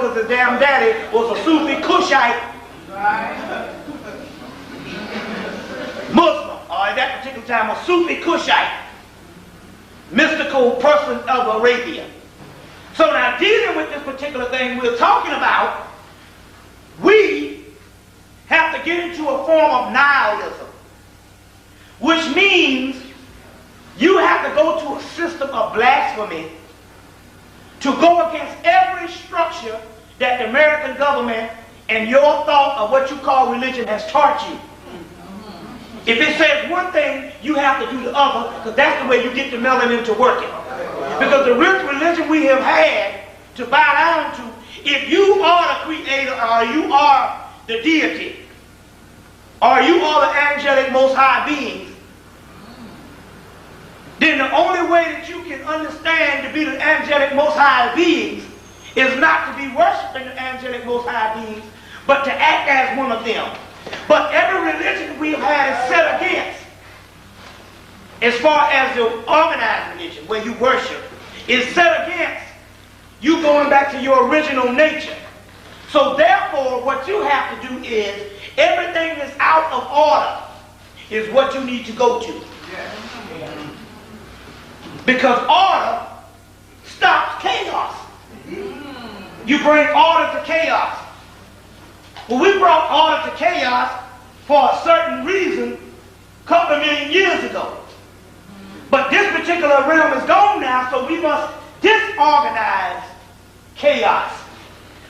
because his damn daddy was a Sufi Cushite Muslim, or at that particular time a Sufi Cushite mystical person of Arabia. So now dealing with this particular thing we're talking about, we have to get into a form of nihilism, which means you have to go to a system of blasphemy to go against every structure that the American government and your thought of what you call religion has taught you. If it says one thing, you have to do the other, because that's the way you get the melanin to working. Because the rich religion we have had to bow down to, if you are the creator, or you are the deity, or you are the angelic most high beings, then the only way that you can understand to be the angelic most high beings is not to be worshiping the angelic most high beings, but to act as one of them. But every religion we've had is set against, as far as the organized religion, where you worship, is set against you going back to your original nature. So therefore, what you have to do is, everything that's out of order is what you need to go to. Because order stops chaos. You bring order to chaos. Well, we brought order to chaos for a certain reason a couple of million years ago. But this particular realm is gone now, so we must disorganize chaos,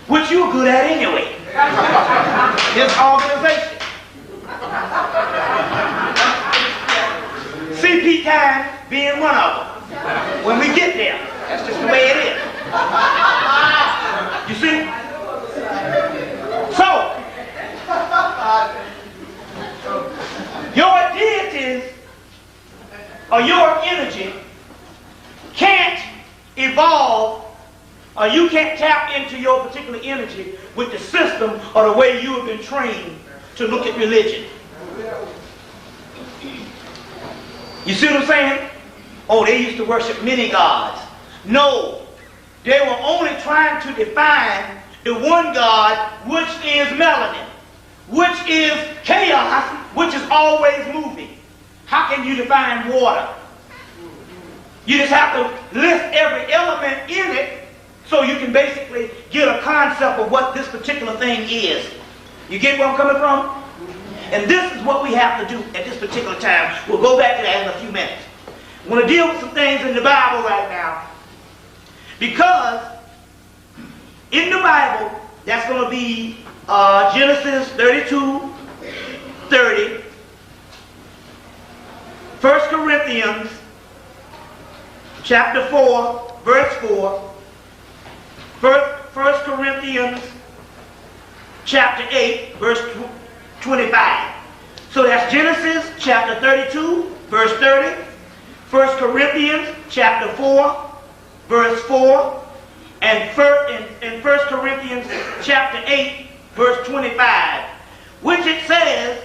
which you're good at anyway. Disorganization. CP time being one of them. When we get there, that's just the way it is. You see? So, your deities or your energy can't evolve, or you can't tap into your particular energy with the system or the way you have been trained to look at religion. You see what I'm saying? Oh, they used to worship many gods. No, they were only trying to define the one God, which is melanin, which is chaos, which is always moving. How can you define water? You just have to list every element in it so you can basically get a concept of what this particular thing is. You get where I'm coming from? And this is what we have to do at this particular time. We'll go back to that in a few minutes. I want to deal with some things in the Bible right now. Because in the Bible, that's going to be Genesis 32, 30, 1 Corinthians chapter 4, verse 4, 1 Corinthians chapter 8, verse 25. So that's Genesis chapter 32, verse 30, 1 Corinthians chapter 4, verse 4, and 1 Corinthians chapter 8, verse 25, which it says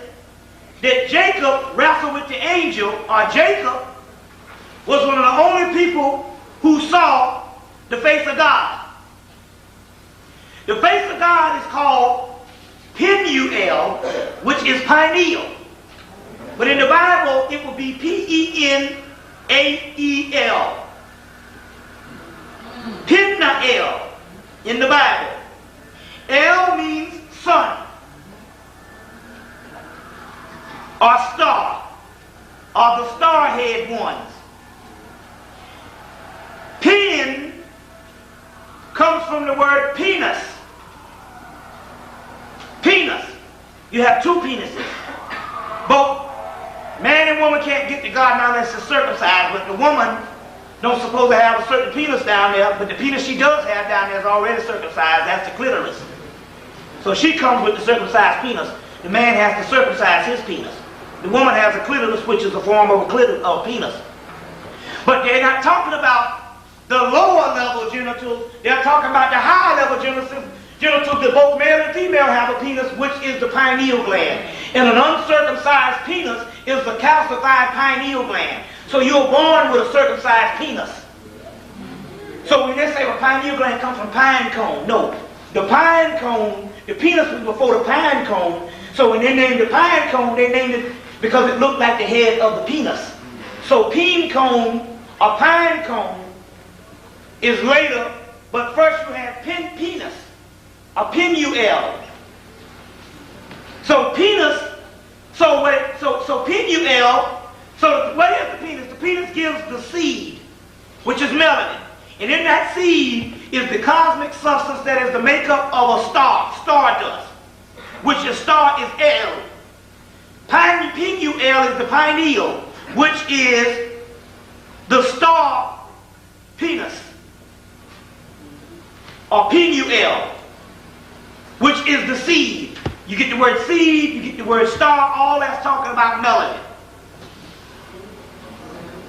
that Jacob wrestled with the angel, or Jacob was one of the only people who saw the face of God. The face of God is called Penuel, which is pineal. But in the Bible, it will be Penael. Penael in the Bible. El means sun, or star, or the starhead ones. Pen comes from the word penis. Penis. You have two penises. Both man and woman can't get to God now unless it's circumcised, but the woman don't suppose to have a certain penis down there, but the penis she does have down there is already circumcised. That's the clitoris. So she comes with the circumcised penis. The man has to circumcise his penis. The woman has a clitoris, which is a form of a penis. But they're not talking about the lower level genitals. They're talking about the high level genitals that both male and female have a penis, which is the pineal gland. And an uncircumcised penis is the calcified pineal gland. So you're born with a circumcised penis. So when they say, well, pineal gland comes from pine cone, no. the pine cone, the penis was before the pine cone. So when they named the pine cone, they named it because it looked like the head of the penis. So pine cone or pine cone is later, but first you have penis, a penul. So penis, so penul, so what is the penis? The penis gives the seed, which is melanin. And in that seed is the cosmic substance that is the makeup of a star, stardust, which the star is L. Penul is the pineal, which is the star penis, or penul, which is the seed. You get the word seed, you get the word star, all that's talking about melanin.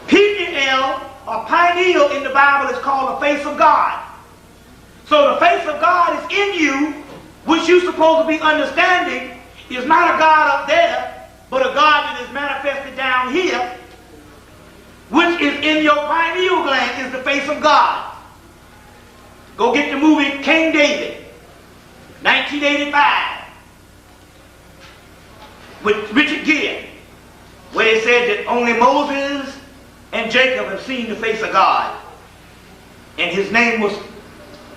Penul or pineal in the Bible is called the face of God. So the face of God is in you, which you're supposed to be understanding is not a God up there, but a God that is manifested down here, which is in your pineal gland, is the face of God. Go get the movie King David, 1985, with Richard Gere, where it said that only Moses and Jacob have seen the face of God. And his name was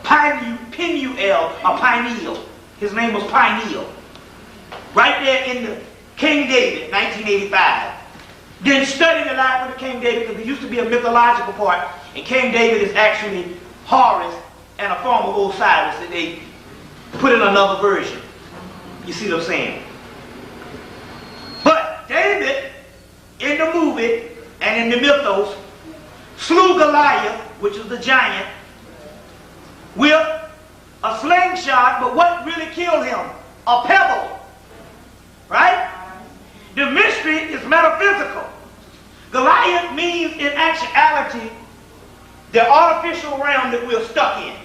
Penuel, or Pineal. His name was Pineal. Right there in the King David, 1985. Then study the life of the King David, because there used to be a mythological part, and King David is actually Horus and a form of Osiris that they put in another version. You see what I'm saying? But David, in the movie and in the mythos, slew Goliath, which is the giant, with a slingshot, but what really killed him? A pebble. Right? The mystery is metaphysical. Goliath means in actuality the artificial realm that we're stuck in.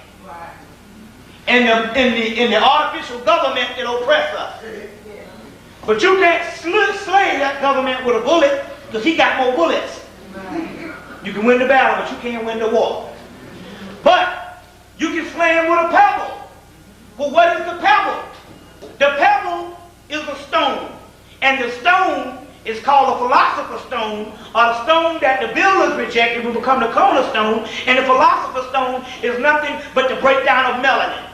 In the artificial government that oppresses us. But you can't slay that government with a bullet, because he got more bullets. You can win the battle, but you can't win the war. But you can slay him with a pebble. Well, what is the pebble? The pebble is a stone. And the stone is called a philosopher's stone, or the stone that the builders rejected will become the cornerstone. And the philosopher's stone is nothing but the breakdown of melanin.